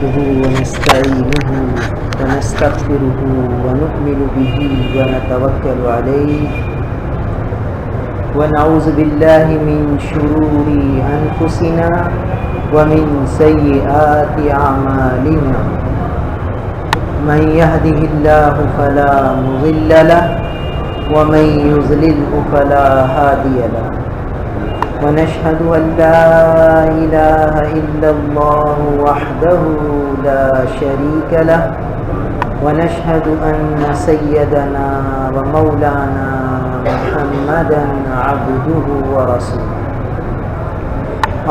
نحمده ونستعينه ونستغفره ونؤمن به ونتوكل عليه ونعوذ بالله من شرور أنفسنا ومن سيئات أعمالنا من يهده الله فلا مضل له ومن يضلله فلا هادي له ونشهد أن لا إله إلا الله وحده لا شريك له ونشهد أن سيدنا ومولانا محمدا عبده ورسوله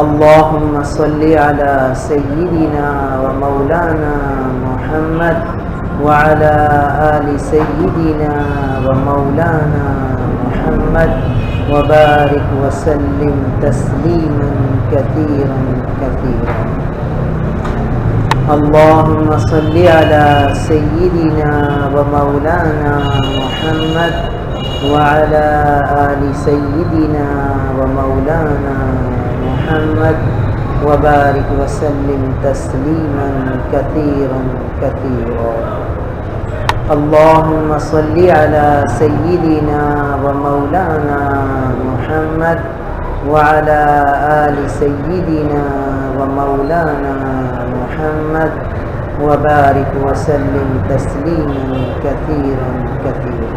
اللهم صل على سيدنا ومولانا محمد وعلى آل سيدنا ومولانا محمد وبارك وسلم تسليما كثيرا كثيرا اللهم صل على سيدنا ومولانا محمد وعلى آل سيدنا ومولانا محمد وبارك وسلم تسليما كثيرا كثيرا اللهم صل على سيدنا ومولانا محمد وعلى آل سيدنا ومولانا محمد وبارك وسلم تسليما كثيرا كثيرا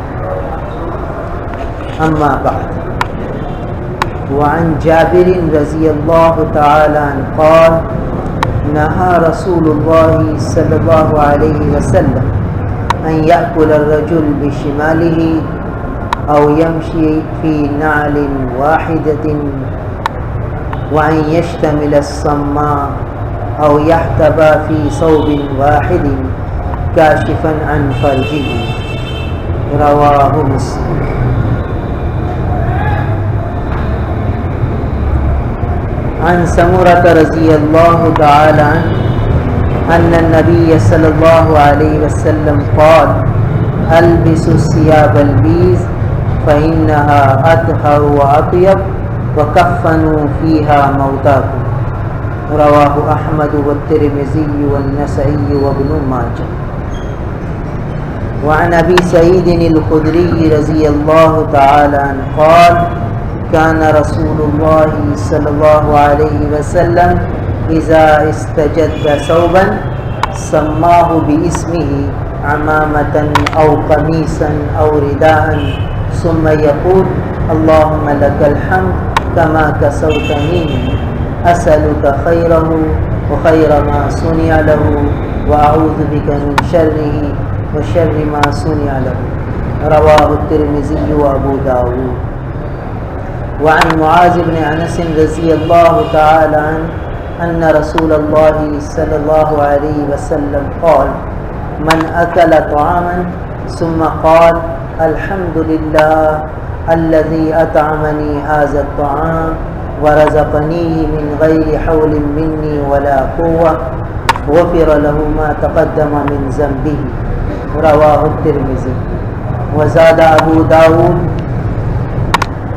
أما بعد وعن جابر رضي الله تعالى عنه قال نهى رسول الله صلى الله عليه وسلم أن يأكل الرجل بشماله أو يمشي في نعل واحدة وأن يشتمل الصماء أو يحتبى في صوب واحد كاشفا عن فرجه رواه مسلم عن سمرة رضي الله تعالى عنه أن النبي صلى الله عليه وسلم قال البسوا الثياب البيض فإنها أطهر وأطيب وكفنوا فيها موتاكم رواه أحمد والترمذي والنسائي وابن ماجه وعن أبي سعيد الخدري رضي الله تعالى عنه قال كان رسول الله صلى الله عليه وسلم إذا استجد ثوبا سماه باسمه عمامة أو قميصا أو رداء ثم يقول اللهم لك الحمد كما كسوتني أسألك خيره وخير ما صنع له وأعوذ بك من شره وشر ما صنع له رواه الترمذي وأبو داود وعن معاذ بن أنس رضي الله تعالى عنه أن رسول الله صلى الله عليه وسلم قال من أكل طعاما ثم قال الحمد لله الذي أطعمني هذا الطعام ورزقنيه من غير حول مني ولا قوة غفر له ما تقدم من ذنبه رواه الترمذي وزاد أبو داود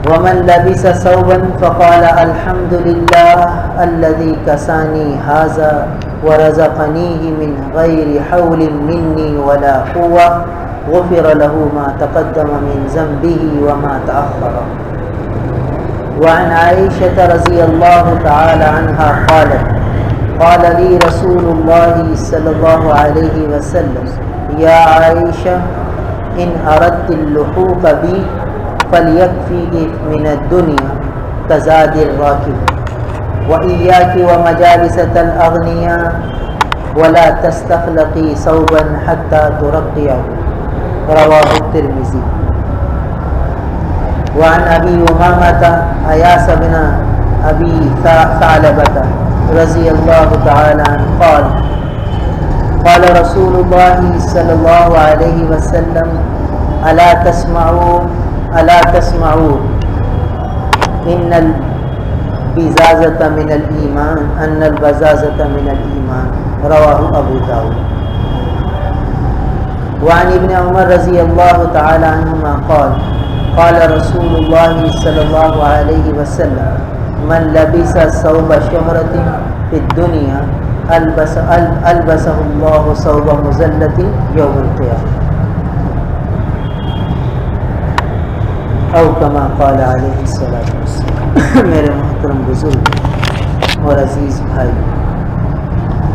ومن لبس ثوبا فقال الحمد لله الذي كساني هذا ورزقنيه من غير حول مني ولا قوة غفر له ما تقدم من ذنبه وما تأخر وعن عائشة رضي الله تعالى عنها قالت قال لي رسول الله صلى الله عليه وسلم يا عائشة إن أردت اللحوق بي فليكفيك من الدنيا كزاد الراكب وإياك ومجالسة الأغنياء ولا تستخلقي ثوبا حتى ترقيه رواه الترمذي وعن أبي أمامة أياس بن أبي ثعلبة رضي الله تعالى عنه قال قال رسول الله صلى الله عليه وسلم ألا تسمعون إن البزازة من الإيمان رواه أبو داود وعن ابن عمر رضي الله تعالى عنهما قال قال رسول الله صلى الله عليه وسلم من لبس ثوب شهرة في الدنيا البسہ اللہ ثوب مذلۃ یوم القیامہ، او کما قال علیہ الصلوۃ والسلام۔ میرے محترم بزرگ اور عزیز بھائی،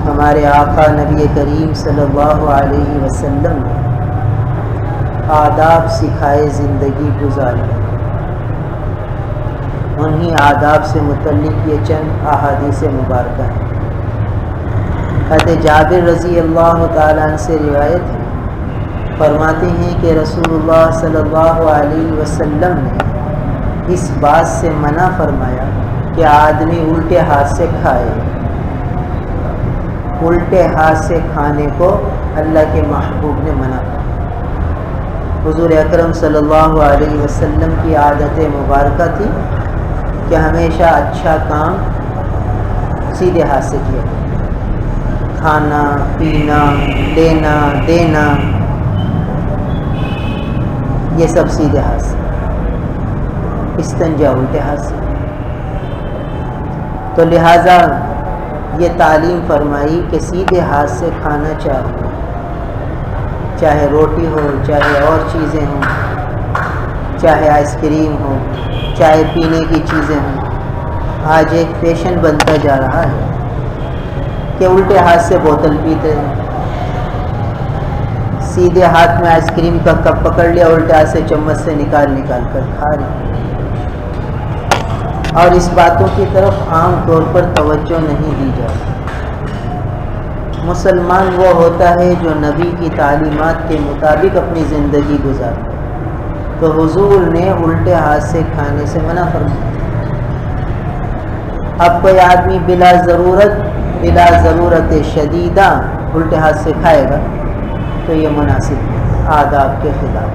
ہمارے آقا نبی کریم صلی اللہ علیہ وسلم نے آداب سکھائے زندگی گزارنے، انہی آداب سے متعلق یہ چند احادیث مبارکہ ہیں۔ حضرت جابر رضی اللہ تعالیٰ عنہ سے روایت ہے، فرماتے ہیں کہ رسول اللہ صلی اللہ علیہ وسلم نے اس بات سے منع فرمایا کہ آدمی الٹے ہاتھ سے کھائے۔ الٹے ہاتھ سے کھانے کو اللہ کے محبوب نے منع کیا۔ حضور اکرم صلی اللہ علیہ وسلم کی عادت مبارکہ تھی کہ ہمیشہ اچھا کام سیدھے ہاتھ سے کیا، کھانا پینا لینا دینا یہ سب سیدھے ہاتھ سے، استنجا الٹے ہاتھ سے۔ تو لہٰذا یہ تعلیم فرمائی کہ سیدھے ہاتھ سے کھانا چاہیے، چاہے روٹی ہو، چاہے اور چیزیں ہوں، چاہے آئس کریم ہو، چائے پینے کی چیزیں ہوں۔ آج ایک فیشن بنتا جا رہا ہے کہ الٹے ہاتھ سے بوتل پیتے ہیں، سیدھے ہاتھ میں آئس کریم کا کپ پکڑ لیا، الٹے ہاتھ سے چمچ سے نکال کر کھا رہے ہیں۔ اور اس باتوں کی طرف عام طور پر توجہ نہیں دی جاتی۔ مسلمان وہ ہوتا ہے جو نبی کی تعلیمات کے مطابق اپنی زندگی گزارتا ہے، تو حضور نے الٹے ہاتھ سے کھانے سے منع فرمایا۔ اب کوئی آدمی بلا ضرورت شدیدہ الٹے ہاتھ سے کھائے گا تو یہ مناسب ہے، آداب کے خلاف۔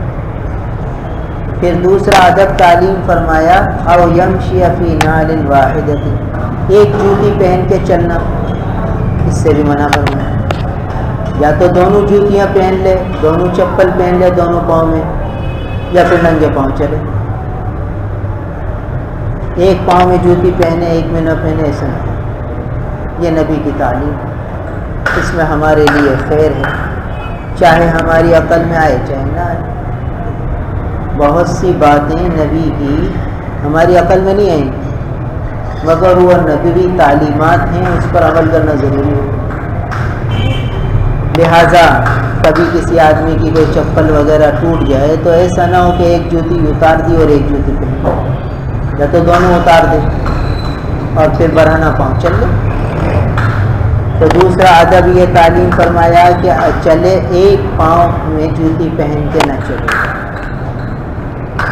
پھر دوسرا ادب تعلیم فرمایا، او یمشی فی نعل واحدۃ، ایک جوتی پہن کے چلنا، اس سے بھی منع فرمایا۔ یا تو دونوں جوتیاں پہن لے، دونوں چپل پہن لے دونوں پاؤں میں، یا پھر ننگے پاؤں چلے۔ ایک پاؤں میں جوتی پہنے ایک میں نہ پہنے، ایسا نہیں، یہ نبی کی تعلیم ہے، اس میں ہمارے لیے خیر ہے، چاہے ہماری عقل میں آئے چاہے نہ آئے۔ بہت سی باتیں نبی کی ہماری عقل میں نہیں آئیں، مگر وہ نبوی تعلیمات ہیں، اس پر عمل کرنا ضروری ہے۔ لہٰذا کبھی کسی آدمی کی کوئی چپل وغیرہ ٹوٹ جائے تو ایسا نہ ہو کہ ایک جوتی اتار دی اور ایک جوتی پہن، یا تو دونوں اتار دے اور پھر برہنہ پاؤں چل لے۔ تو دوسرا ادب یہ تعلیم فرمایا کہ چلے ایک پاؤں میں جوتی پہن کے نہ چلے۔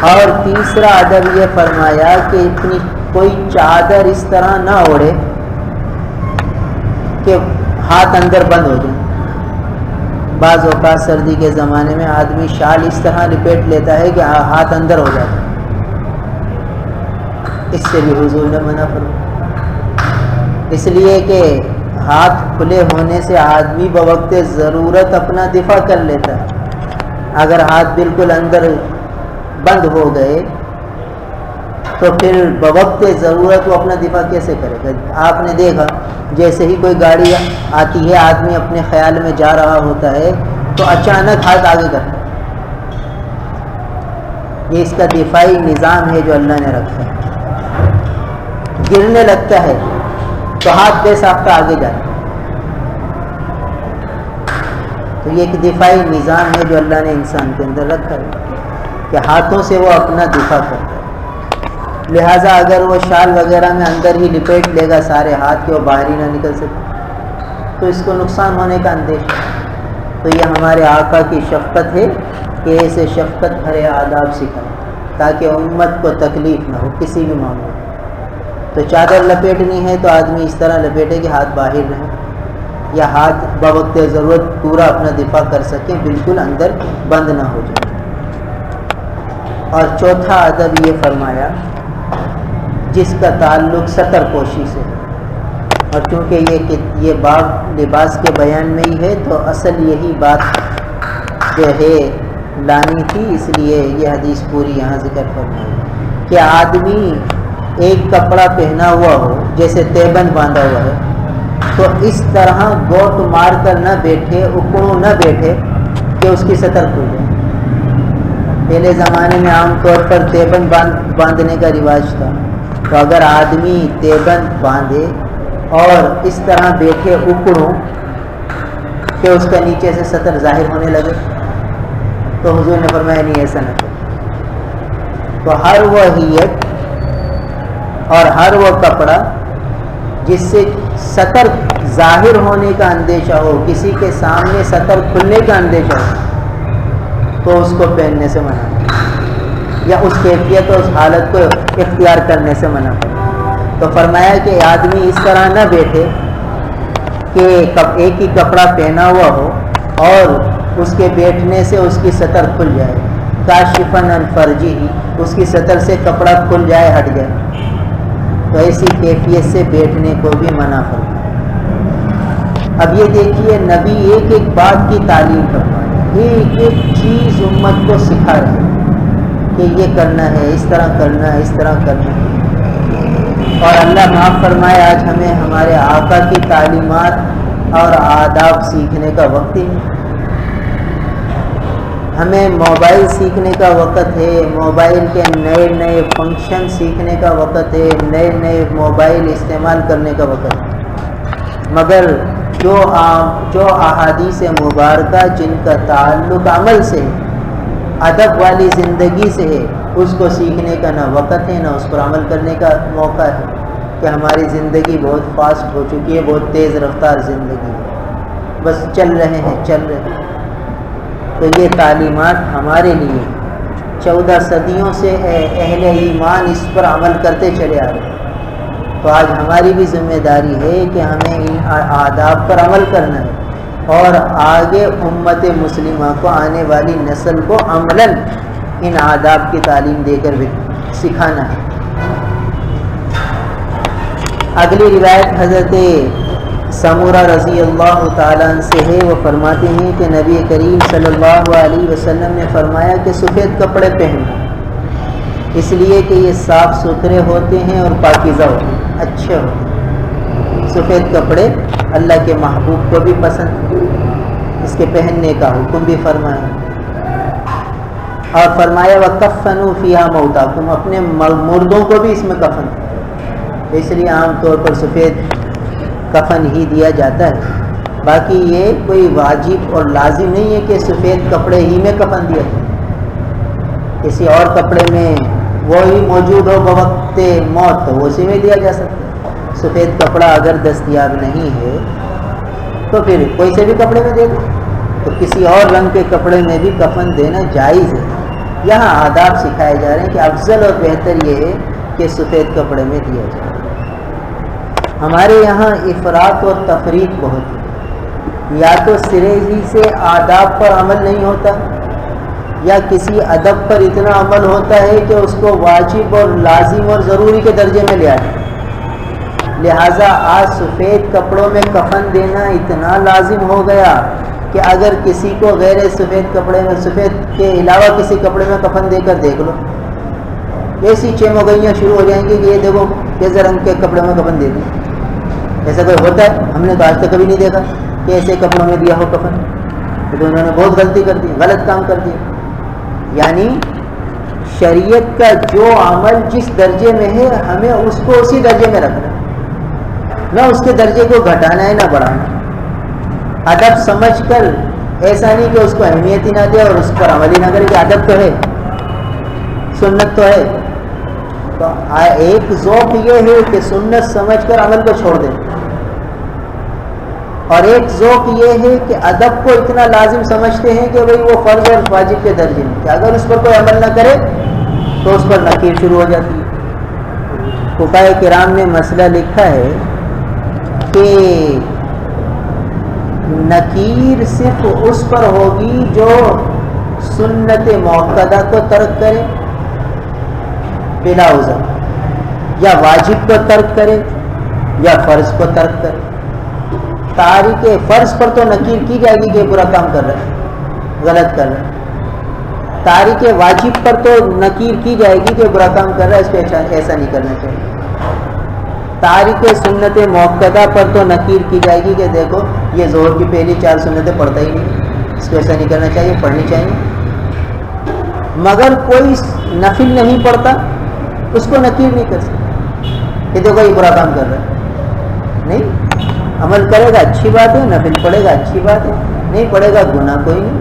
اور تیسرا ادب یہ فرمایا کہ اتنی کوئی چادر اس طرح نہ اوڑھے کہ ہاتھ اندر بند ہو جائے۔ بعض اوقات سردی کے زمانے میں آدمی شال اس طرح لپیٹ لیتا ہے کہ ہاتھ اندر ہو جاتا ہے، اس سے بھی حضور نے منع فرمایا، اس لیے کہ ہاتھ کھلے ہونے سے آدمی بوقت ضرورت اپنا دفاع کر لیتا ہے۔ اگر ہاتھ بالکل اندر بند ہو گئے تو پھر بوقت ضرورت وہ اپنا دفاع کیسے کرے گا؟ آپ نے دیکھا جیسے ہی کوئی گاڑی آتی ہے، آدمی اپنے خیال میں جا رہا ہوتا ہے تو اچانک ہاتھ آگے کرتا ہے۔ یہ اس کا دفاعی نظام ہے جو اللہ نے رکھا ہے۔ گرنے لگتا ہے تو ہاتھ بے ساختہ آگے جاتا ہے۔ تو یہ ایک دفاعی نظام ہے جو اللہ نے انسان کے اندر رکھا ہے کہ ہاتھوں سے وہ اپنا دفاع کرتا ہے۔ لہٰذا اگر وہ شال وغیرہ میں اندر ہی لپیٹ لے گا سارے ہاتھ کے، وہ باہر ہی نہ نکل سکے تو اس کو نقصان ہونے کا اندیشہ ہے۔ تو یہ ہمارے آقا کی شفقت ہے کہ ایسے شفقت بھرے آداب سکھائیں تاکہ امت کو تکلیف نہ ہو کسی بھی معاملے میں۔ تو چادر لپیٹنی ہے تو آدمی اس طرح لپیٹے کہ ہاتھ باہر رہیں، یا ہاتھ بوقت ضرورت پورا اپنا دفاع کر سکیں، بالکل اندر بند نہ ہو جائے۔ اور چوتھا ادب یہ فرمایا جس کا تعلق ستر پوشی سے ہے، اور چونکہ یہ باب لباس کے بیان میں ہی ہے تو اصل یہی بات جو ہے لانی تھی، اس لیے یہ حدیث پوری یہاں ذکر فرمائی کہ آدمی ایک کپڑا پہنا ہوا ہو، جیسے تیبن باندھا ہوا ہے، تو اس طرح گوٹ مار کر نہ بیٹھے، اکڑوں نہ بیٹھے کہ اس کی سطر کھل جائے۔ پہلے زمانے میں عام طور پر تیبند باندھنے کا رواج تھا، تو اگر آدمی تیبند باندھے اور اس طرح بیٹھے اکڑوں کہ اس کا نیچے سے سطر ظاہر ہونے لگے، تو حضور نے فرمایا نہیں، ایسا نہ کرو۔ تو ہر وہ ہیئت اور ہر وہ کپڑا جس سے سطر ظاہر ہونے کا اندیشہ ہو، کسی کے سامنے سطر کھلنے کا اندیشہ ہو، تو اس کو پہننے سے منع ہے، یا اس کیفیت اور اس حالت کو اختیار کرنے سے منع ہے۔ تو فرمایا کہ آدمی اس طرح نہ بیٹھے کہ ایک ہی کپڑا پہنا ہوا ہو اور اس کے بیٹھنے سے اس کی سطر کھل جائے، کاشفاً عن فرجہ، اس کی سطر سے کپڑا کھل جائے، ہٹ جائے، تو ایسی کیفیت سے بیٹھنے کو بھی منع فرمایا۔ اب یہ دیکھیے، نبی ایک ایک بات کی تعلیم کرتا ہے، ایک ایک چیز امت کو سکھا رہے کہ یہ کرنا ہے، اس طرح کرنا ہے، اس طرح کرنا ہے۔ اور اللہ معاف فرمائے، آج ہمیں ہمارے آقا کی تعلیمات اور آداب سیکھنے کا وقت ہی نہیں۔ ہمیں موبائل سیکھنے کا وقت ہے، موبائل کے نئے نئے فنکشن سیکھنے کا وقت ہے، نئے نئے موبائل استعمال کرنے کا وقت ہے، مگر جو احادیث مبارکہ جن کا تعلق عمل سے ہے، ادب والی زندگی سے ہے، اس کو سیکھنے کا نہ وقت ہے، نہ اس پر عمل کرنے کا موقع ہے، کہ ہماری زندگی بہت فاسٹ ہو چکی ہے، بہت تیز رفتار زندگی ہے، بس چل رہے ہیں چل رہے ہیں۔ تو یہ تعلیمات ہمارے لیے 14 صدیوں سے اہل ایمان اس پر عمل کرتے چلے آ رہے ہیں، تو آج ہماری بھی ذمہ داری ہے کہ ہمیں ان آداب پر عمل کرنا ہے اور آگے امت مسلمہ کو، آنے والی نسل کو عملاً ان آداب کی تعلیم دے کر بھی سکھانا ہے۔ اگلی روایت حضرت سمورہ رضی اللہ تعالیٰ عنہ سے ہے، وہ فرماتے ہیں کہ نبی کریم صلی اللہ علیہ وسلم نے فرمایا کہ سفید کپڑے پہنو، اس لیے کہ یہ صاف ستھرے ہوتے ہیں اور پاکیزہ ہوتے ہیں، اچھے ہوتے ہیں۔ سفید کپڑے اللہ کے محبوب کو بھی پسند، اس کے پہننے کا حکم بھی فرمایا، اور فرمایا وَكَفَّنُوا فِيهَا مَوْتَاكُمْ، اپنے مردوں کو بھی اس میں کفن، اس لیے عام طور پر سفید کفن ہی دیا جاتا ہے۔ باقی یہ کوئی واجب اور لازم نہیں ہے کہ سفید کپڑے ہی میں کفن دیا جائے، کسی اور کپڑے میں وہی موجود ہو بوقت موت تو اسی میں دیا جا سکتا ہے۔ سفید کپڑا اگر دستیاب نہیں ہے تو پھر کوئی سے بھی کپڑے میں دے دو، تو کسی اور رنگ کے کپڑے میں بھی کفن دینا جائز ہے۔ یہاں آداب سکھائے جا رہے ہیں کہ افضل اور بہتر یہ ہے کہ سفید کپڑے میں دیا جائے۔ ہمارے یہاں افراط اور تفریط بہت ہے، یا تو سرے ہی سے آداب پر عمل نہیں ہوتا، یا کسی ادب پر اتنا عمل ہوتا ہے کہ اس کو واجب اور لازم اور ضروری کے درجے میں لے آتا ہے۔ لہٰذا آج سفید کپڑوں میں کفن دینا اتنا لازم ہو گیا کہ اگر کسی کو غیر سفید کپڑے میں، سفید کے علاوہ کسی کپڑے میں کفن دے کر دیکھ لو، ایسی چموگیاں شروع ہو جائیں گی کہ یہ دیکھو کیسے رنگ کے کپڑے میں کفن دے دیں۔ ایسا کوئی ہوتا ہے؟ ہم نے تو آج تک کبھی نہیں دیکھا کہ ایسے کپڑوں میں دیا ہو کفن، تو انہوں نے بہت غلطی کر دی، غلط کام کر دیا۔ یعنی شریعت کا جو عمل جس درجے میں ہے ہمیں اس کو اسی درجے میں رکھنا ہے، نہ اس کے درجے کو گھٹانا ہے نہ بڑھانا۔ ادب سمجھ کر، ایسا نہیں کہ اس کو اہمیت ہی نہ دے اور اس پر عمل ہی نہ کرے کہ ادب تو ہے، سنت تو ہے۔ تو ایک ذوق یہ ہے کہ سنت سمجھ کر عمل کو چھوڑ دیں، اور ایک ذوق یہ ہے کہ ادب کو اتنا لازم سمجھتے ہیں کہ بھئی وہ فرض اور واجب کے درجے میں، کہ اگر اس پر کوئی عمل نہ کرے تو اس پر نکیر شروع ہو جاتی ہے۔ فقہائے کرام نے مسئلہ لکھا ہے کہ نکیر صرف اس پر ہوگی جو سنت موقدہ کو ترک کرے بلا عذر، یا واجب کو ترک کرے یا فرض کو ترک کرے۔ تارک فرض پر تو نکیر کی جائے گی کہ برا کام کر رہا ہے، غلط کر رہا ہے۔ تارک واجب پر تو نکیر کی جائے گی کہ برا کام کر رہا ہے، اس پہ ایسا نہیں کرنا چاہیے۔ تارک سنت موقدہ پر تو نکیر کی جائے گی کہ دیکھو یہ ظہر کی پہلی 4 سنتیں پڑھتا ہی نہیں، اس کو ایسا نہیں کرنا چاہیے، پڑھنی چاہیے۔ مگر کوئی نفل نہیں پڑھتا اس کو نکیر نہیں کر سکتا کہ دیکھو یہ برا کام کر رہا ہے، نہیں، عمل کرے گا اچھی بات ہے، نفل پڑھے گا اچھی بات ہے، نہیں پڑھے گا گناہ کوئی نہیں۔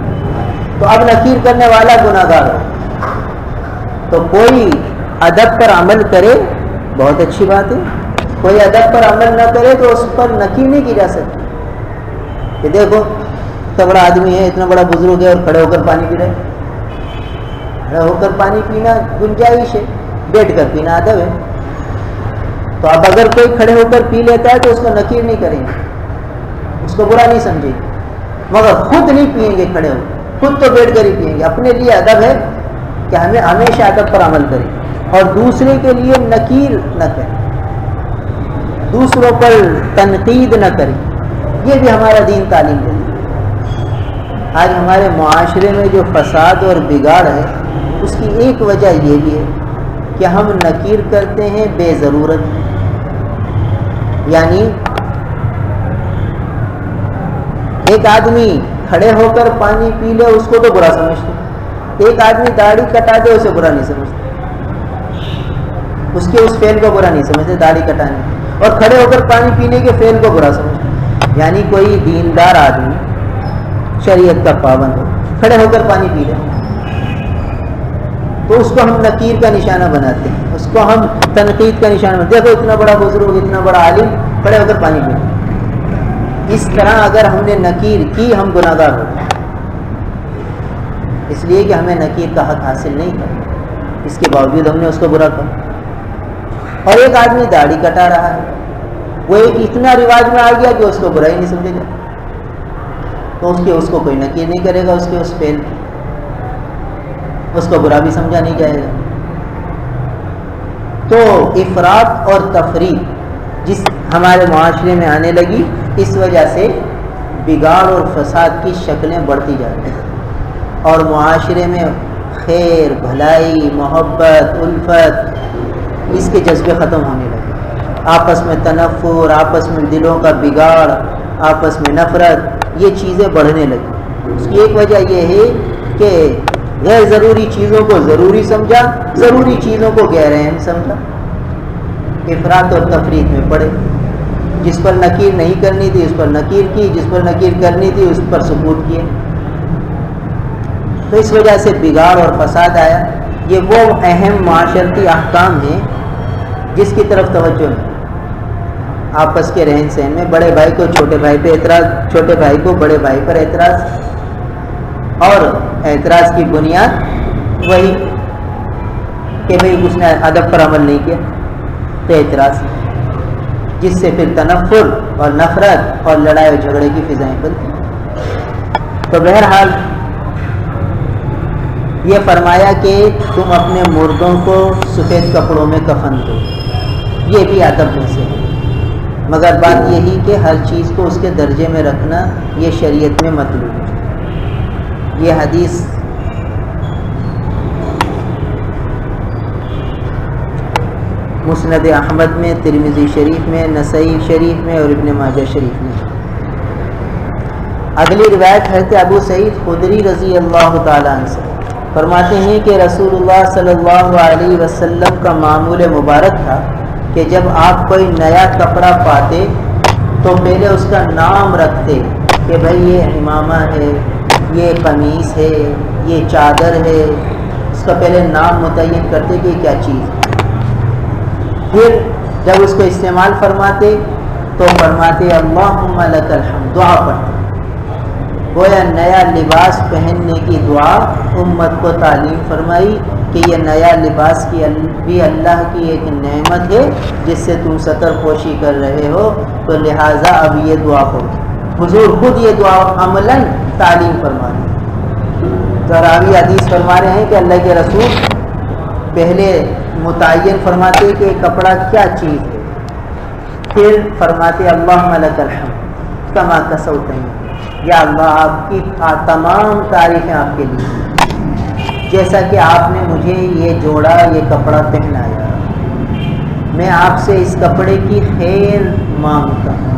تو اب نکیر کرنے والا گناہ گار ہو، تو کوئی ادب پر عمل کرے بہت اچھی بات ہے، کوئی ادب پر عمل نہ کرے تو اس پر نکیر نہیں کی جا سکتی کہ دیکھو اتنا بڑا آدمی ہے، اتنا بڑا بزرگ ہے اور کھڑے ہو کر پانی پی رہے۔ کھڑے ہو کر پانی پینا گنجائش ہے، بیٹھ کر پینا ادب ہے۔ تو اب اگر کوئی کھڑے ہو کر پی لیتا ہے تو اس کو نکیر نہیں کریں گے، اس کو برا نہیں سمجھیں گے، مگر خود نہیں پئیں گے کھڑے ہو، خود تو بیٹھ کر ہی پئیں گے۔ اپنے لیے ادب ہے کہ ہمیں ہمیشہ ادب پر عمل کریں اور دوسرے کے لیے نکیر نہ کریں، دوسروں پر تنقید نہ کریں، یہ بھی ہمارا دین تعلیم دیتا ہے۔ آج ہمارے معاشرے میں جو فساد اور بگاڑ ہے اس کی ایک وجہ یہ بھی ہے کہ ہم نکیر کرتے ہیں بے ضرورت، یعنی ایک آدمی کھڑے ہو کر پانی پی لے اس کو تو برا سمجھتے، ایک آدمی داڑھی کٹا دے اسے برا نہیں سمجھتے، اس کے اس فعل کو برا نہیں سمجھتے داڑھی کٹانے، اور کھڑے ہو کر پانی پینے کے فعل کو برا سمجھتے۔ یعنی کوئی دیندار آدمی شریعت کا پابند ہو، کھڑے ہو کر پانی پی لے تو اس کو ہم نکیر کا نشانہ بناتے ہیں، اس کو ہم تنقید کا نشانہ بناتے ہیں، دیکھو اتنا بڑا بزرگ، اتنا بڑا عالم کھڑے ہو کر پانی پی لے۔ اس طرح اگر ہم نے نکیر کی ہم گناہ گار ہو گئے، اس لیے کہ ہمیں نکیر کا حق حاصل نہیں تھا، اس کے باوجود ہم نے اس کو برا کہا۔ اور ایک آدمی داڑھی کٹا رہا ہے، وہ ایک اتنا رواج میں آ گیا کہ اس کو برا ہی نہیں سمجھے گا، تو اس کو کوئی نکیر نہیں کرے گا، اس کے اس فعل اس کو برا بھی سمجھا نہیں جائے گا۔ تو افراط اور تفریط جس ہمارے معاشرے میں آنے لگی، اس وجہ سے بگاڑ اور فساد کی شکلیں بڑھتی جاتی ہیں اور معاشرے میں خیر، بھلائی، محبت، الفت، اس کے جذبے ختم ہونے لگے، آپس میں تنفر، آپس میں دلوں کا بگاڑ، آپس میں نفرت، یہ چیزیں بڑھنے لگی۔ اس کی ایک وجہ یہ ہے کہ غیر ضروری چیزوں کو ضروری سمجھا، ضروری چیزوں کو غیر اہم سمجھا، افراط اور تفریط میں پڑے، جس پر نکیر نہیں کرنی تھی اس پر نکیر کی، جس پر نکیر کرنی تھی اس پر سکوت کیے، تو اس وجہ سے بگاڑ اور فساد آیا۔ یہ وہ اہم معاشرتی احکام ہیں جس کی طرف توجہ نہیں، آپس کے رہن سہن میں بڑے بھائی کو چھوٹے بھائی پہ اعتراض، چھوٹے بھائی کو بڑے بھائی پر اعتراض، اور اعتراض کی بنیاد وہی کہ بھئی اس نے ادب پر عمل نہیں کیا تو اعتراض، جس سے پھر تنفر اور نفرت اور لڑائی اور جھگڑے کی فضائیں بنتی۔ تو بہرحال یہ فرمایا کہ تم اپنے مردوں کو سفید کپڑوں میں کفن دو، یہ بھی ادب میں سے ہے، مگر بات یہی کہ ہر چیز کو اس کے درجے میں رکھنا یہ شریعت میں مطلوب ہے۔ یہ حدیث مسند احمد میں، ترمذی شریف میں، نسائی شریف میں اور ابن ماجہ شریف میں۔ اگلی روایت حضرت ابو سعید خدری رضی اللہ تعالیٰ عنہ سے فرماتے ہیں کہ رسول اللہ صلی اللہ علیہ وسلم کا معمول مبارک تھا کہ جب آپ کوئی نیا کپڑا پاتے تو پہلے اس کا نام رکھتے کہ بھئی یہ امامہ ہے، یہ قمیص ہے، یہ چادر ہے، اس کا پہلے نام متعین کرتے کہ کیا چیز ہے۔ پھر جب اس کو استعمال فرماتے تو فرماتے اللہم لک الحمد، دعا پڑھتے، گویا نیا لباس پہننے کی دعا امت کو تعلیم فرمائی کہ یہ نیا لباس کی بھی اللہ کی ایک نعمت ہے جس سے تم ستر پوشی کر رہے ہو، تو لہٰذا اب یہ دعا پڑھو۔ حضور خود یہ دعا عملاً تعلیم فرما رہے، تو راوی حدیث فرما رہے ہیں کہ اللہ کے رسول پہلے متعین فرماتے کہ کپڑا کیا چیز ہے، پھر فرماتے اللہم لک الحمد کما کسوتنی، یا اللہ آپ کی تمام تعریفیں آپ کے لیے، جیسا کہ آپ نے مجھے یہ جوڑا، یہ کپڑا پہنایا، میں آپ سے اس کپڑے کی خیر مانگتا ہوں،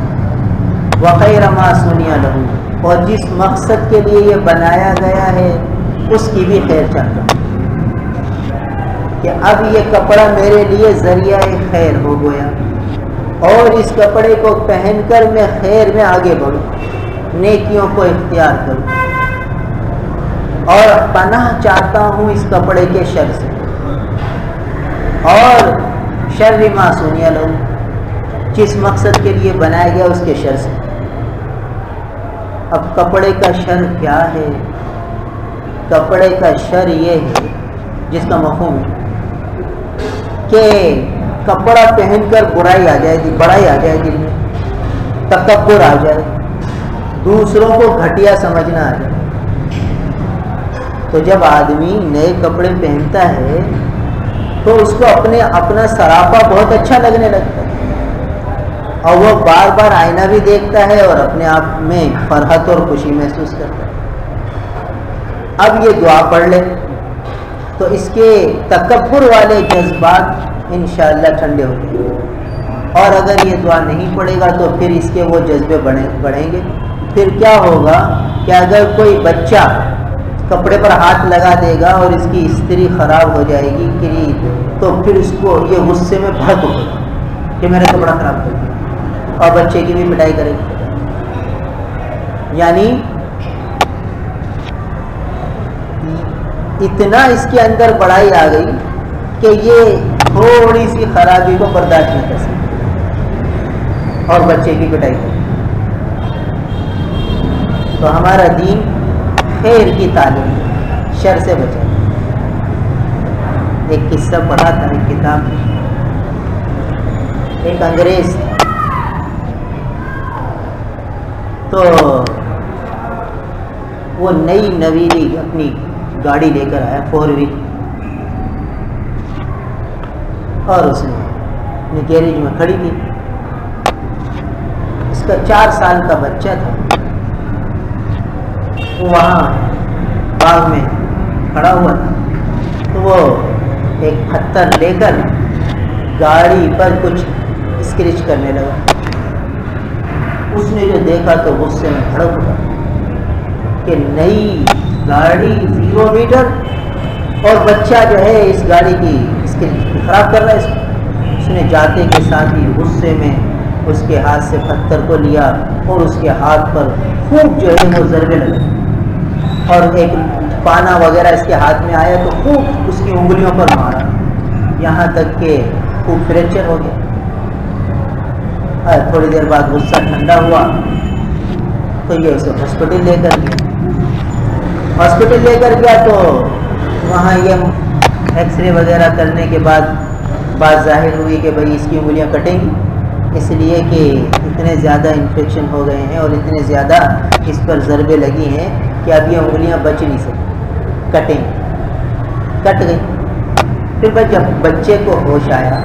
وخیر ما سنیا لہو، اور جس مقصد کے لیے یہ بنایا گیا ہے اس کی بھی خیر چاہتا ہوں، کہ اب یہ کپڑا میرے لیے ذریعہ خیر ہو گیا، اور اس کپڑے کو پہن کر میں خیر میں آگے بڑھوں، نیکیوں کو اختیار کروں، اور پناہ چاہتا ہوں اس کپڑے کے شر سے، اور شر ما سنیا لہو، جس مقصد کے لیے بنایا گیا اس کے شر سے۔ اب کپڑے کا شر کیا ہے؟ کپڑے کا شر یہ ہے، جس کا مفہوم ہے کہ کپڑا پہن کر بڑائی آ جائے، بڑائی آ جائے دل میں، تکبر آ جائے، دوسروں کو گھٹیا سمجھنا آ جائے۔ تو جب آدمی نئے کپڑے پہنتا ہے تو اس کو اپنا سراپا بہت اچھا لگنے لگتا ہے، اور وہ بار بار آئینہ بھی دیکھتا ہے اور اپنے آپ میں فرحت اور خوشی محسوس کرتا ہے۔ اب یہ دعا پڑھ لے تو اس کے تکبر والے جذبات انشاءاللہ ٹھنڈے ہو جائیں گے، اور اگر یہ دعا نہیں پڑھے گا تو پھر اس کے وہ جذبے بڑھیں گے۔ پھر کیا ہوگا کہ اگر کوئی بچہ کپڑے پر ہاتھ لگا دے گا اور اس کی استری خراب ہو جائے گی تو پھر اس کو یہ غصے میں بھڑک ہوگا کہ میرا کپڑا خراب کر دیا، اور بچے کی بھی پٹائی کرے گا۔ یعنی اتنا اس کے اندر بڑائی آ گئی کہ یہ تھوڑی سی خرابی کو برداشت نہیں کر سکتا، اور بچے کی پٹائی کرے۔ تو ہمارا دین خیر کی تعلیم، شر سے بچا۔ ایک قصہ پڑھا تھا ایک کتاب میں، ایک انگریز تو وہ نئی نویلی اپنی گاڑی لے کر آیا، 4 وہیل، اور اس نے گیریج میں کھڑی کی۔ اس کا 4 سال کا بچہ تھا، وہ وہاں باغ میں کھڑا ہوا تھا، تو وہ ایک پتھر لے کر گاڑی پر کچھ اسکریچ کرنے لگا۔ اس نے جو دیکھا تو غصے میں بھڑک اٹھا کہ نئی گاڑی 0 میٹر اور بچہ جو ہے اس گاڑی کی اسکریچ خراب کر رہا ہے۔ اس نے جاتے کے ساتھ ہی غصے میں اس کے ہاتھ سے پتھر کو لیا اور اس کے ہاتھ پر خوب جو ہے وہ ضربے لگے، اور ایک پانا وغیرہ اس کے ہاتھ میں آیا تو خوب اس کی انگلیوں پر مارا، یہاں تک کہ خوب فریکچر ہو گیا۔ تھوڑی دیر بعد غصہ ٹھنڈا ہوا تو یہ اسے ہاسپٹل لے کر گیا۔ ہاسپٹل لے کر گیا تو وہاں یہ ایکس رے وغیرہ کرنے کے بعد بات ظاہر ہوئی کہ بھائی اس کی انگلیاں کٹیں گی، اس لیے کہ اتنے زیادہ انفیکشن ہو گئے ہیں اور اتنے زیادہ اس پر ضربے لگی ہیں کہ اب یہ انگلیاں بچ نہیں سکتی، کٹ گئی۔ پھر جب بچے کو ہوش آیا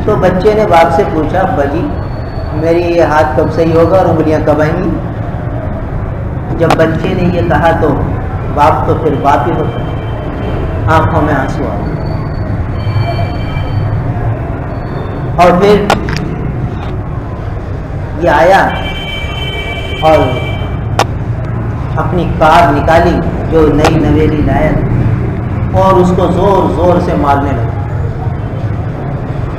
تو بچے نے باپ سے پوچھا، باجی میری یہ ہاتھ کب صحیح ہوگا اور انگلیاں کب آئیں گی؟ جب بچے نے یہ کہا تو باپ تو پھر باپ ہی ہوتا ہے، آنکھوں میں آنسو آ گئے۔ اور پھر یہ آیا اور اپنی کار نکالی جو نئی نویلی لایا اور اس کو زور زور سے مارنے لگا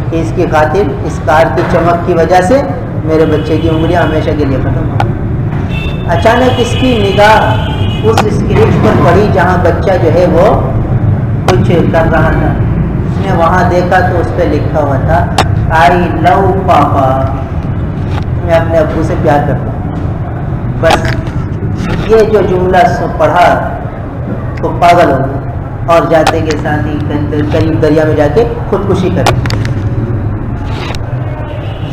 کہ اس کی خاطر اس کار کی چمک کی وجہ سے میرے بچے کی انگلیاں ہمیشہ کے لیے ختم ہو گئی۔ اچانک اس کی نگاہ اس اسکریچ پر پڑی جہاں بچہ جو ہے وہ کچھ کر رہا تھا۔ اس نے وہاں دیکھا تو اس پہ لکھا ہوا تھا آئی لو پاپا، میں اپنے ابو سے پیار کرتا ہوں۔ بس یہ جو جملہ پڑھا تو پاگل ہو گیا اور جاتے کے ساتھ ہی قریب دریا میں جا کے خودکشی کر دی۔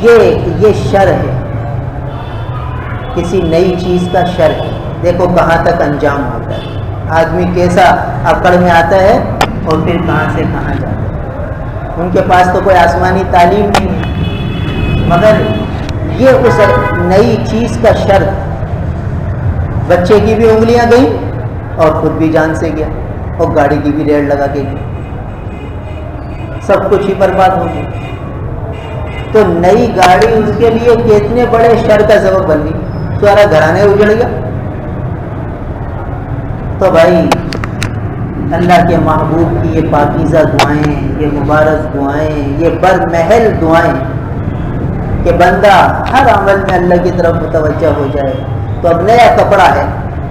یہ شر ہے، کسی نئی چیز کا شر ہے۔ دیکھو کہاں تک انجام ہوتا ہے، آدمی کیسا اکڑ میں آتا ہے اور پھر کہاں سے کہاں جاتا ہے۔ ان کے پاس تو کوئی آسمانی تعلیم نہیں ہے، مگر یہ اس نئی چیز کا شر، بچے کی بھی انگلیاں گئیں اور خود بھی جان سے گیا اور گاڑی کی بھی ریڑھ لگا کے گیا، سب کچھ ہی برباد ہو گیا۔ تو نئی گاڑی اس کے لیے کتنے بڑے شر کا سبب بن گئی، سارا گھرانے اجڑ گیا۔ تو بھائی اللہ کے محبوب کی یہ پاکیزہ دعائیں، یہ مبارک دعائیں، یہ برمحل دعائیں کہ بندہ ہر عمل میں اللہ کی طرف متوجہ ہو جائے۔ تو اب نیا کپڑا ہے،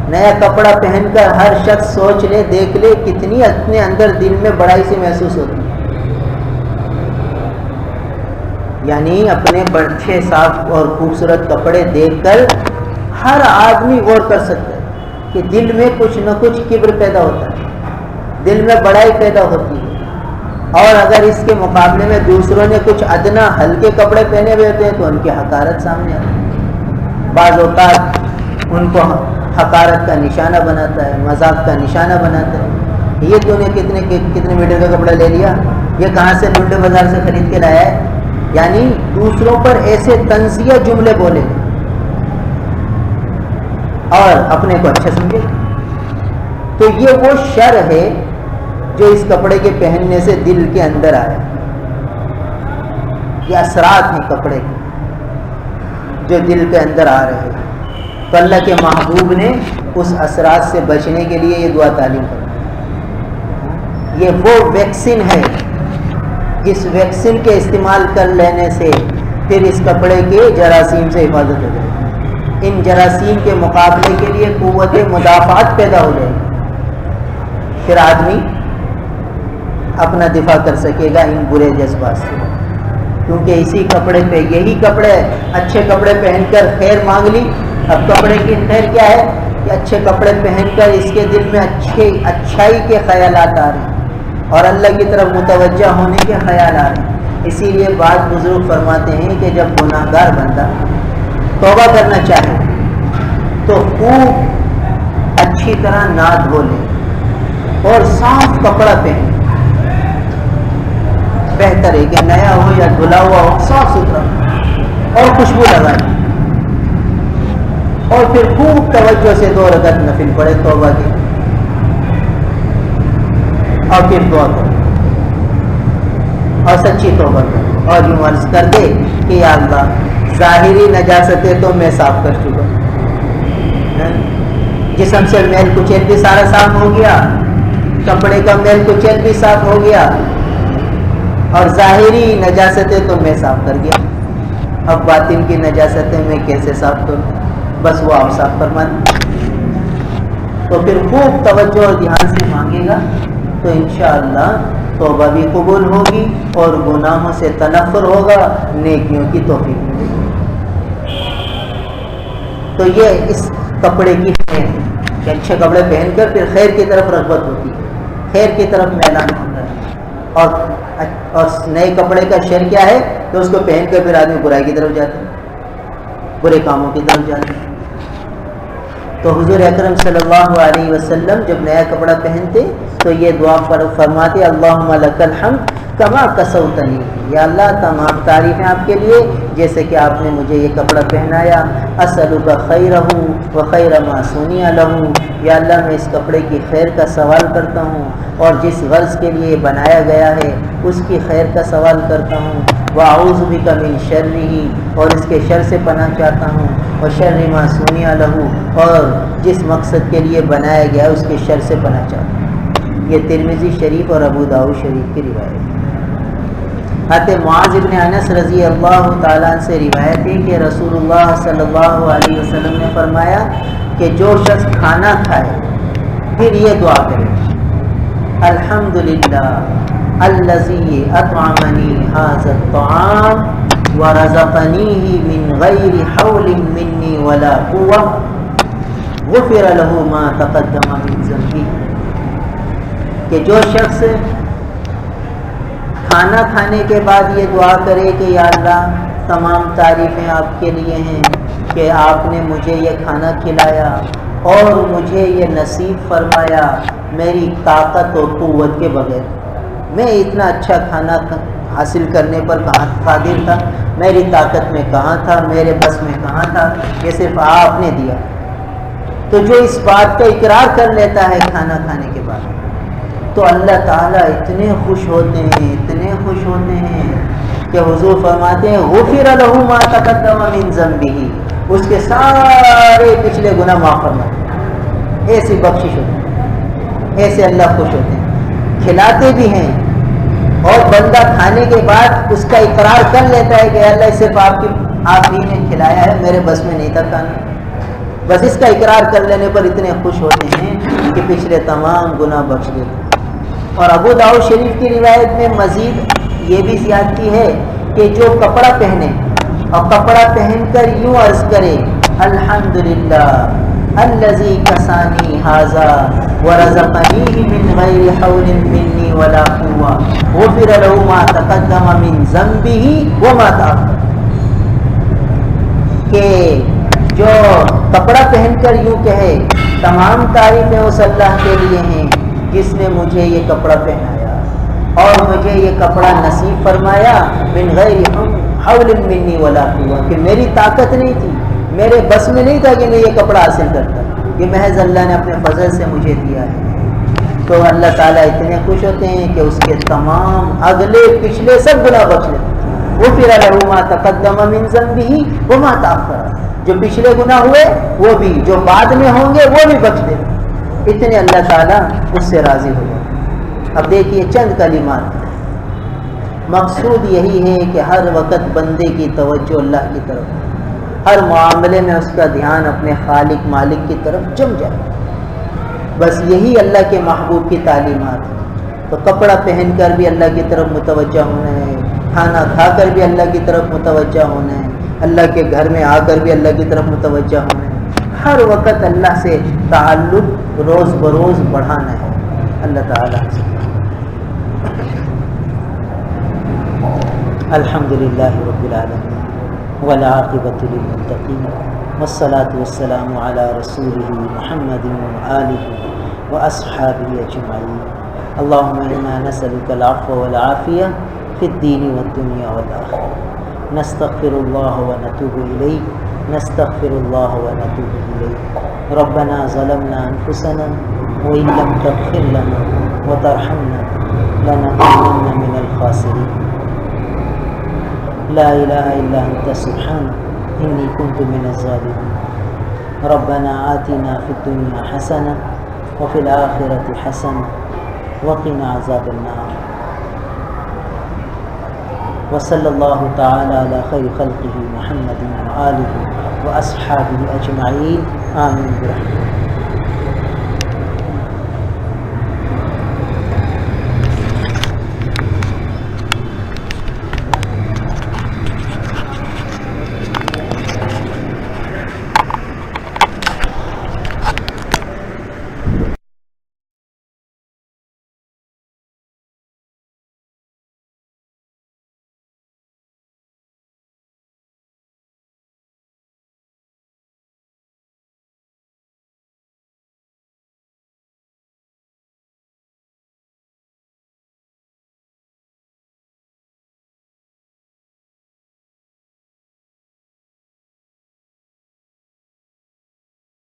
نیا کپڑا پہن کر ہر شخص سوچ لے، دیکھ لے کتنی اپنے اندر دل میں بڑائی سے محسوس ہوتی ہے۔ یعنی اپنے اچھے صاف اور خوبصورت کپڑے دیکھ کر ہر آدمی غور کر سکتا ہے کہ دل میں کچھ نہ کچھ کبر پیدا ہوتا ہے، دل میں بڑائی پیدا ہوتی ہے۔ اور اگر اس کے مقابلے میں دوسروں نے کچھ ادنا ہلکے کپڑے پہنے ہوئے ہوتے ہیں تو ان کی حقارت سامنے آتی ہے، بعض اوقات ان کو حقارت کا نشانہ بناتا ہے، مذاق کا نشانہ بناتا ہے۔ یہ تو نے کتنے میٹر کا کپڑا لے لیا، یہ کہاں سے لنڈے بازار سے خرید کے لایا ہے، یعنی دوسروں پر ایسے طنزیہ جملے بولے اور اپنے کو اچھا سمجھے۔ تو یہ وہ شر ہے جو اس کپڑے کے پہننے سے دل کے اندر آیا۔ یہ اثرات ہیں کپڑے کے جو دل کے اندر آ رہے ہیں۔ تو اللہ کے محبوب نے اس اثرات سے بچنے کے لیے یہ دعا تعلیم کر، یہ وہ ویکسین ہے جس ویکسین کے استعمال کر لینے سے پھر اس کپڑے کے جراثیم سے حفاظت ہو جائے، ان جراثیم کے مقابلے کے لیے قوت مدافعت پیدا ہو جائے، پھر آدمی اپنا دفاع کر سکے گا ان برے جذبات سے۔ کیونکہ اسی کپڑے پہ، یہی کپڑے، اچھے کپڑے پہن کر خیر مانگ لی۔ اب کپڑے کی خیر کیا ہے کہ اچھے کپڑے پہن کر اس کے دل میں اچھائی کے خیالات آ رہے ہیں اور اللہ کی طرف متوجہ ہونے کے خیال آ رہے ہیں۔ اسی لیے بعض بزرگ فرماتے ہیں کہ جب گناہ گار بندہ توبہ کرنا چاہے تو خوب اچھی طرح نہا دھو لے اور صاف کپڑا پہنے، بہتر ہے کہ نیا ہو یا دھلا ہوا ہو، صاف ستھرا، اور خوشبو لگائے، اور پھر خوب توجہ سے 2 رکعت نفل پڑھے توبہ کی، اور پھر دعا کرے اور سچی توبہ کرے اور یوں عرض کر دے کہ یا اللہ ظاہری نجاستیں تو میں صاف کر چکا، جسم سے میل کچیل بھی سارا صاف ہو گیا، کپڑے کا میل کچیل بھی صاف ہو گیا، اور ظاہری نجاستیں تو میں صاف کر گیا، اب باطن کی نجاستیں میں کیسے صاف کروں، بس وہ آپ صاف فرما دیں۔ تو پھر خوب توجہ اور دھیان سے مانگے گا تو انشاءاللہ توبہ بھی قبول ہوگی اور گناہوں سے تنفر ہوگا، نیکیوں کی توفیق ملے گی۔ تو یہ اس کپڑے کی خیر ہے کہ اچھے کپڑے پہن کر پھر خیر کی طرف رغبت ہوتی ہے، خیر کی طرف میلان ہوتا ہے۔ اور نئے کپڑے کا شر کیا ہے کہ اس کو پہن کر پھر آدمی برائی کی طرف جاتا ہے، برے کاموں کی طرف جاتا ہے۔ تو حضور اکرم صلی اللہ علیہ وسلم جب نیا کپڑا پہنتے تو یہ دعا فرماتے، اللہم لک الحمد کما کسوتنی، یا اللہ تمام تعریفیں آپ کے لیے جیسے کہ آپ نے مجھے یہ کپڑا پہنایا، اسألک خیرہ و خیر ما صنع لہ، یا اللہ میں اس کپڑے کی خیر کا سوال کرتا ہوں اور جس غرض کے لیے بنایا گیا ہے اس کی خیر کا سوال کرتا ہوں، واعوذ بک من شرہ، اور اس کے شر سے پناہ چاہتا ہوں، وشر ما صنع لہ، اور جس مقصد کے لیے بنایا گیا اس کے شر سے پناہ چاہتا ہوں۔ یہ ترمذی شریف اور ابو داؤد شریف کی روایت ہے۔ حضرت معاذ بن انس رضی اللہ تعالیٰ عنہ سے روایت ہے کہ رسول اللہ صلی اللہ علیہ وسلم نے فرمایا کہ جو شخص کھانا کھائے پھر یہ دعا کرے، الحمدللہ الذی اطعمنی ھذا الطعام ورزقنیہ من غیر حول منی ولا قوة غفر له ما تقدم من ذنبہ، کہ جو شخص کھانا کھانے کے بعد یہ دعا کرے کہ یا اللہ تمام تعریفیں آپ کے لیے ہیں کہ آپ نے مجھے یہ کھانا کھلایا اور مجھے یہ نصیب فرمایا، میری طاقت و قوت کے بغیر میں اتنا اچھا کھانا حاصل کرنے پر کہاں قادر تھا، میری طاقت میں کہاں تھا، میرے بس میں کہاں تھا، یہ صرف آپ نے دیا۔ تو جو اس بات کا اقرار کر لیتا ہے کھانا کھانے کے بعد تو اللہ تعالیٰ اتنے خوش ہوتے ہیں، اتنے خوش ہوتے ہیں کہ کہ حضور فرماتے ہیں غفر له ما تقدم من ذنبه، اس کے سارے پچھلے گناہ معاف فرماتے ہیں۔ ایسی بخشش ہوتی ہے، ایسے اللہ خوش ہوتے ہیں، کھلاتے بھی ہیں، اور بندہ کھانے کے بعد اس کا اقرار کر لیتا ہے کہ اللہ صرف آپ ہی نے کھلایا ہے، میرے بس میں نہیں تھا کھانا، بس اس کا اقرار کر لینے پر اتنے خوش ہوتے ہیں کہ پچھلے تمام گناہ بخش دیتے۔ اور ابو داؤد شریف کی روایت میں مزید یہ بھی زیادتی ہے کہ جو کپڑا پہنے اور کپڑا پہن کر یوں عرض کرے الحمدللہ الذی کسانی ھذا ورزقنیہ من غیر حول منی ولا قوہ غفر له ما تقدم من ذنبہ وما تأخر، کہ جو کپڑا پہن کر یوں کہے تمام تعریفیں اس اللہ کے لیے ہیں جس نے مجھے یہ کپڑا پہنایا اور مجھے یہ کپڑا نصیب فرمایا من غیر حول منی ولا قوہ، کہ میری طاقت نہیں تھی، میرے بس میں نہیں تھا کہ میں یہ کپڑا حاصل کرتا، یہ محض اللہ نے اپنے فضل سے مجھے دیا ہے۔ تو اللہ تعالیٰ اتنے خوش ہوتے ہیں کہ اس کے تمام اگلے پچھلے سب گناہ بخش لیتے ہیں۔ غفر له ما تقدم من ذنبہ وما تأخر، جو پچھلے گناہ ہوئے وہ بھی، جو بعد میں ہوں گے وہ بھی بخش دیتے ہیں، اتنے اللہ تعالیٰ اس سے راضی ہو جاتے ہیں۔ اب دیکھیے چند کلمات، مقصود یہی ہے کہ ہر وقت بندے کی توجہ اللہ کی طرف، ہر معاملے میں اس کا دھیان اپنے خالق مالک کی طرف جم جائے، بس یہی اللہ کے محبوب کی تعلیمات ہے۔ تو کپڑا پہن کر بھی اللہ کی طرف متوجہ ہونا ہے، کھانا کھا کر بھی اللہ کی طرف متوجہ ہونا ہے، اللہ کے گھر میں آ کر بھی اللہ کی طرف متوجہ ہونا ہے، ہر وقت اللہ سے تعلق روز بروز بڑھانا ہے۔ اللہ تعالیٰ سے الحمدللہ رب العالمین والعاقبۃ للمتقین والصلاة والسلام علی رسولہ محمد وآلہ واصحابہ اجمعین۔ اللہم انا نسألک العفو والعافیہ فی الدین والدنیا والآخرہ، نستغفر اللہ ونتوب الیہ، نستغفر اللہ ونتوب الیہ۔ ربنا ظلمنا انفسنا وإن لم تغفر لنا وترحمنا لنكونن من الخاسرین۔ لا الہ الا انت سبحانک انی کنت من الظالمین۔ ربنا آتنا فی الدنیا حسنہ وفی الآخرۃ حسنہ وقنا عذاب النار۔ وصلی اللہ تعالی علی خیر خلقہ محمد وآلہ واصحابہ اجمعین، آمین برحمتہ۔